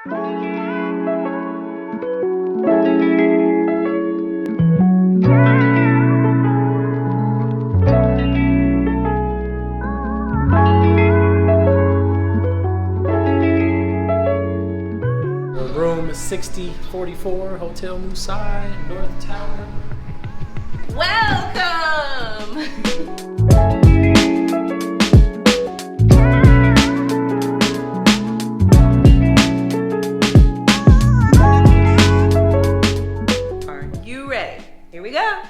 Room is 6044, Hotel Mousai, North Tower. Welcome! Are you ready? Here we go.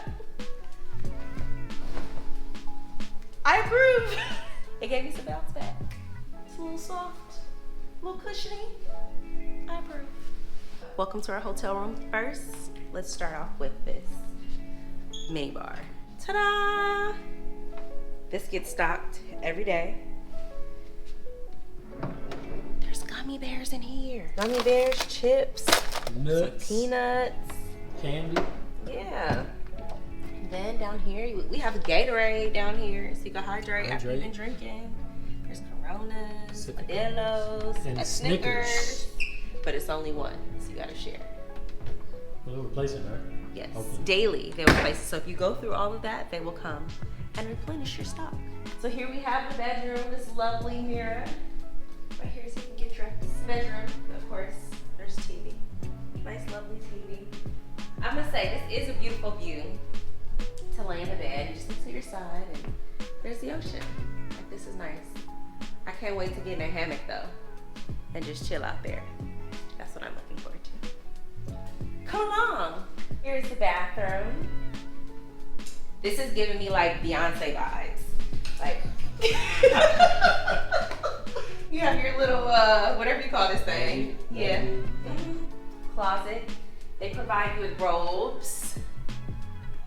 I approve. It gave me some bounce back. It's a little soft, a little cushiony. I approve. Welcome to our hotel room. First, let's start off with this mini bar. Ta-da! This gets stocked every day. There's gummy bears in here. Gummy bears, chips, Nuts. some peanuts. Candy. Yeah. And then down here, we have Gatorade down here, so you can hydrate after you've been drinking. There's Coronas, Modelos, and a Snickers. But it's only one, so you gotta share. Well, they'll replace it, right? Yes, Hopefully. daily they will replace it. So if you go through all of that, they will come and replenish your stock. So here we have the bedroom, this lovely mirror. Right here so you can get dressed. Bedroom, of course, there's TV. Nice, lovely TV. I'm gonna say this is a beautiful view to lay in the bed. You just look to your side and there's the ocean. Like, this is nice. I can't wait to get in a hammock though and just chill out there. That's what I'm looking forward to. Come along. Here's the bathroom. This is giving me like Beyonce vibes. Like, you have your little, whatever you call this thing. Yeah. Closet. They provide you with robes.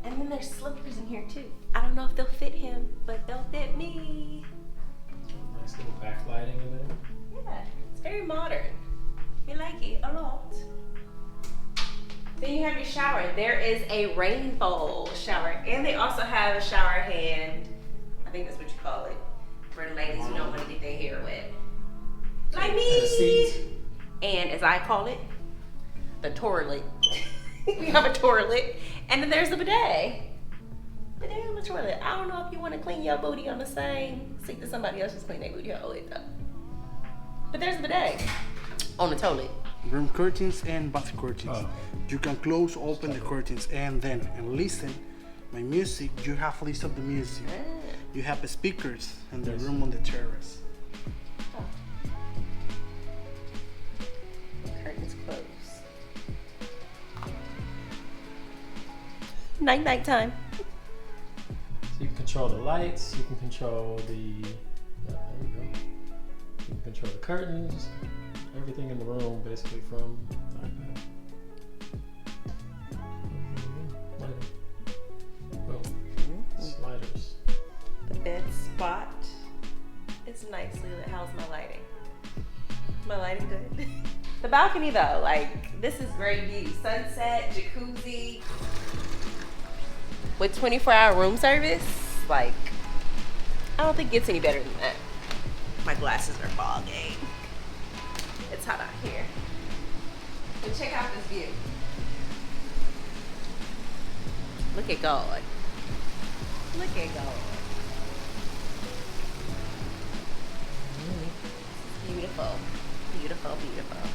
And then there's slippers in here too. I don't know if they'll fit him, but they'll fit me. Nice little backlighting in there. Yeah, it's very modern. We like it a lot. Then you have your shower. There is a rainbow shower. And they also have a shower hand. I think that's what you call it. For the ladies who don't want to get their hair wet. Like me. And as I call it, the toilet. We have a toilet. And then there's the bidet. Bidet on the toilet. I don't know if you want to clean your booty on the same sink that somebody else just clean their booty on it though. But there's the bidet on the toilet. Room curtains and bath curtains. Oh. You can close, open the curtains, and then listen. My music, you have list of the music. You have speakers in the room on the terrace. Curtains closed. Night time. So you can control the lights, you can control the, there we go. You can control the curtains, everything in the room basically from the iPad. Well, sliders. The bed spot is nicely lit. How's my lighting? My lighting good? The balcony though, like, this is great view. Sunset, jacuzzi. With 24-hour room service, like, I don't think it gets any better than that. My glasses are fogging. It's hot out here. But check out this view. Look at God. Look at God. Beautiful, beautiful, beautiful.